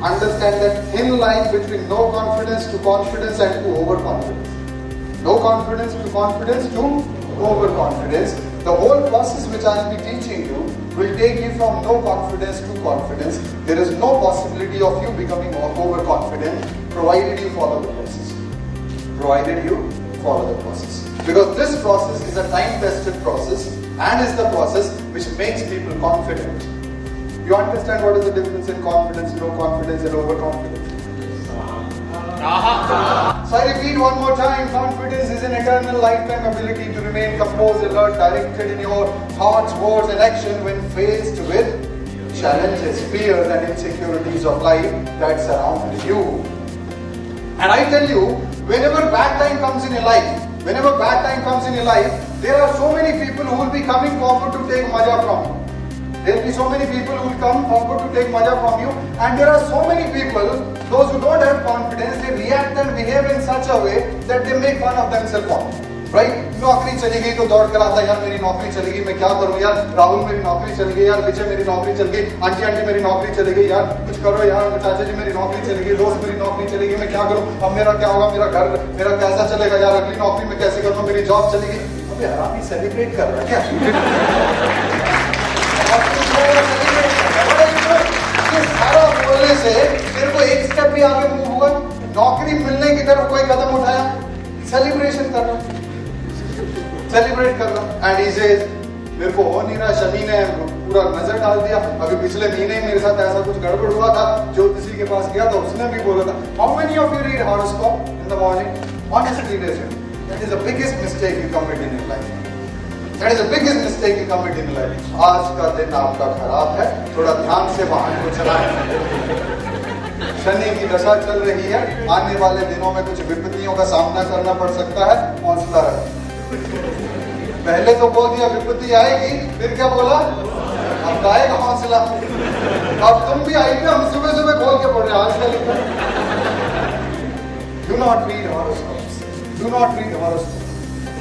understand that thin line between no confidence to confidence and to overconfidence. No confidence to confidence to overconfidence. The whole process which I will be teaching you will take you from no confidence to confidence. There is no possibility of you becoming overconfident provided you follow the process. Provided you follow the process. Because this process is a time-tested process and is the process which makes people confident. You understand what is the difference in confidence, no confidence and overconfidence? So I repeat one more time, confidence is an eternal lifetime ability to remain composed, alert, directed in your thoughts, words and action when faced with challenges, fears and insecurities of life that surround you. And I tell you, whenever bad time comes in your life, there are so many people who will be coming forward to take maja from you. There will be so many people who will come forward to take maja from you, and there are so many people, those who don't have confidence, they react and behave in such a way that they make fun of themselves. Right? नौकरी चली गई तो दौड़ कर आता यार मेरी नौकरी चली गई मैं क्या करूं यार राहुल मेरी नौकरी चली गई यार विजय मेरी नौकरी चली गई आंटी मेरी नौकरी चली गई यार कुछ करो यार चाचा जी मेरी नौकरी चली गई दोस्त मेरी नौकरी चली गई मैं क्या करूं अब मेरा क्या होगा मेरा घर मेरा कैसा चलेगा यार अगली नौकरी में कैसे करूं मेरी जॉब चली गई अबे यार आप ही सेलिब्रेट कर रहा है क्या ये सारा बोलने से तेरे को एक स्टेप भी आगे मूव हुआ नौकरी मिलने की तरफ कोई कदम उठाया सेलिब्रेशन कर रहा सेलिब्रेट कर रहा एंड ही सेज मेरे को हो नहीं रहा शनि ने पूरा नजर डाल दिया अभी पिछले महीने ही मेरे साथ ऐसा कुछ गड़बड़ हुआ था ज्योतिषी के पास गया तो उसने भी बोला था how many of you read horoscope in the morning honestly listen that is the biggest mistake you commit in your life that is the biggest mistake you commit in your life आज का दिन आपका खराब है थोड़ा ध्यान से वाहन को चलाएं शनि की दशा चल रही है आने वाले दिनों में कुछ विपत्तियों का सामना करना पड़ सकता है हौसला रखें पहले तो बोल दिया विपत्ति आएगी फिर क्या बोला अब आएगा हौसला अब तुम भी आएगी हम सुबह सुबह खोल के पढ़ रहे आज क्या लिखा Do not read horoscopes. Do not read horoscopes.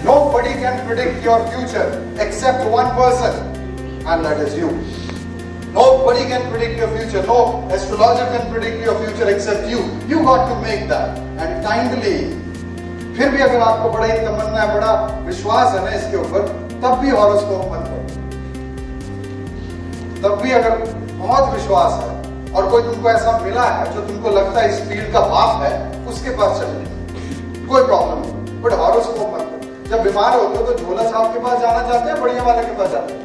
Nobody can predict your future except one person and that is you. Nobody can predict your future. No astrologer can predict your future except you. You got to make that and kindly फिर भी अगर आपको बड़ा ही तमन्ना है बड़ा विश्वास है ना इसके ऊपर तब भी हॉरोस्कोप मत पढ़ो तब भी अगर बहुत विश्वास है और कोई तुमको ऐसा मिला है जो तुमको लगता है इस फील्ड का बाप है उसके पास चले कोई प्रॉब्लम नहीं बट हॉरोस्कोप मत पढ़ो जब बीमार होते हो तो झोला साहब के पास जाना चाहते हैं बढ़िया वाले के पास जाते हैं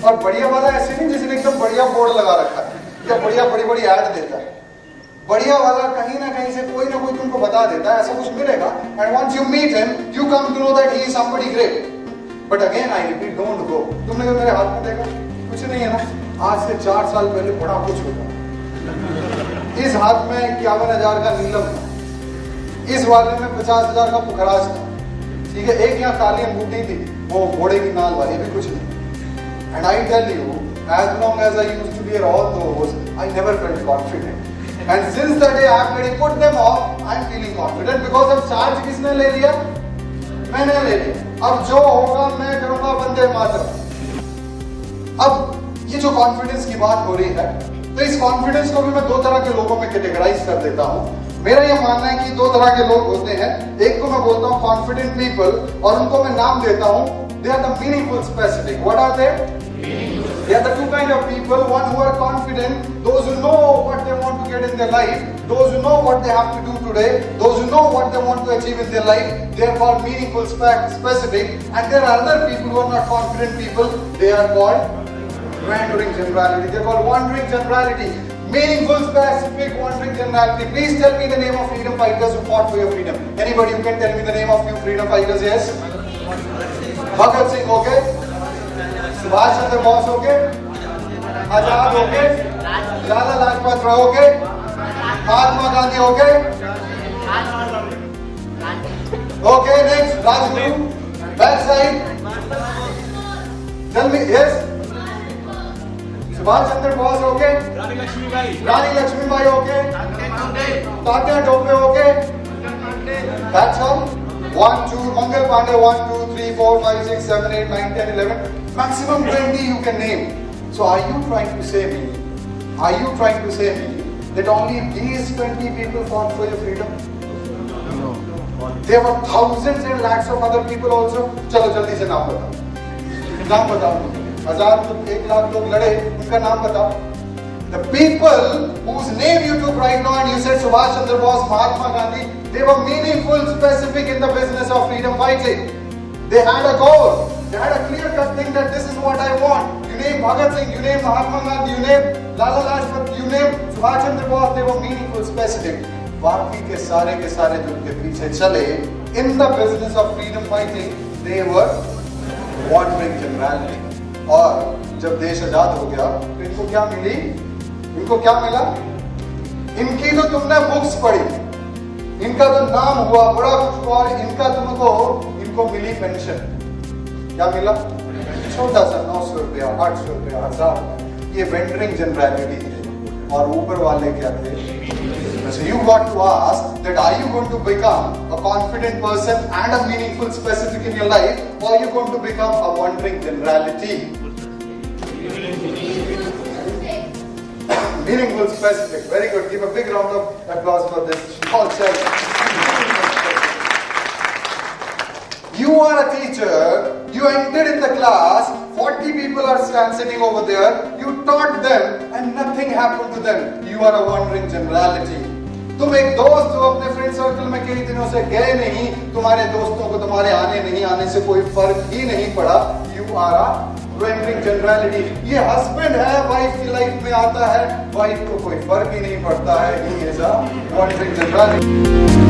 और बढ़िया वाला ऐसे नहीं जिसने एकदम बढ़िया बोर्ड लगा रखा है या बढ़िया बड़ी बड़ी ऐड देता है बढ़िया वाला कहीं ना कहीं से कोई ना कोई तुमको बता देता है ऐसा कुछ मिलेगा and once you meet him you come to know that he is somebody great but again I repeat don't go तुमने तो मेरे हाथ में देखा कुछ नहीं है ना आज से 4 साल पहले बड़ा कुछ होगा इस हाथ में 51,000 का नीलम था इस वाले में 50,000 का पुखराज था ठीक है एक यहाँ काली अंगूठी थी वो घोड़े की नाल वाली भी कुछ नहीं and I tell you as long as I used to wear all those I never felt confident and since the day I have put them off I am feeling confident because अब charge किसने ले लिया मैंने ले लिया अब जो होगा मैं करूंगा वंदे मातरम अब ये जो कॉन्फिडेंस की बात हो रही है तो इस कॉन्फिडेंस को भी मैं 2 तरह के लोगों में कैटेगराइज कर देता हूँ मेरा ये मानना है कि 2 तरह के लोग होते हैं एक को मैं बोलता हूँ कॉन्फिडेंट पीपल और उनको मैं नाम देता हूँ they are the meaningful specific what are they They are the 2 kind of people, one who are confident, those who know what they want to get in their life, those who know what they have to do today, those who know what they want to achieve in their life, they are called meaningful, specific, and there are other people who are not confident people, they are called wandering generality, they are called wandering generality, meaningful, specific, wandering generality. Please tell me the name of freedom fighters who fought for your freedom. Anybody who can tell me the name of few freedom fighters, yes? Bhagat Singh, okay? Subhash Chandra Bose हो गए आजाद हो गए लाला लाजपत राय हो गए महात्मा गांधी हो गए okay next Rajguru back side tell me yes Subhash Chandra Bose हो गए रानी लक्ष्मीबाई हो गए तात्या टोपे हो गए that's all 1 2 Mangal Pandey 1 2 3 4 5 6 7 8 9 10 11 maximum 20 you can name. So are you trying to say me Are you trying to say that only these 20 people fought for your freedom? No. There were thousands and lakhs of other people also. चलो जल्दी से नाम बताओ. नाम बताओ. 1000 लोग, 1 लाख लोग लड़े, उनका नाम बताओ. The people whose name you took right now and you said Subhash Chandra Bose, Mahatma Gandhi, they were meaningful, specific in the business of freedom fighting. They had a goal. They had a clear-cut thing that this is what I want. You name Bhagat Singh, you name Mahatma Gandhi, you name Lala Lajpat, you name Subhash Chandra Bose. They were meaningful, specific. बाकी के सारे जो उनके पीछे चले, in the business of freedom fighting, they were wandering generality. और जब देश आजाद हो गया, तो इनको क्या मिली? इनको क्या मिला? इनकी तो तुमने बुक्स पढ़ी, इनका तो नाम हुआ बड़ा कुछ, और इनको मिली पेंशन. क्या मिला? छोटा सा 900 रुपया, 800 रुपया, 1000. ये वेंडरिंग जनरलिटी थे. और ऊपर वाले क्या थे? So you got to ask that are you going to become a confident person and a meaningful specific in your life, or are you going to become a wandering generality? Meaningful specific. Very good. Give a big round of applause for this small child. You are a teacher. You entered in the class. 40 people are sitting over there. You taught them and nothing happened to them. You are a wandering generality. तुम एक दोस्त हो, अपने friend circle में कई दिनों से गए नहीं, तुम्हारे दोस्तों को तुम्हारे आने नहीं आने से कोई फर्क ही नहीं पड़ा. You are a wandering generality. ये हस्बैंड है, वाइफ की लाइफ में आता है, वाइफ को कोई फर्क ही नहीं पड़ता है. He is a wandering generality.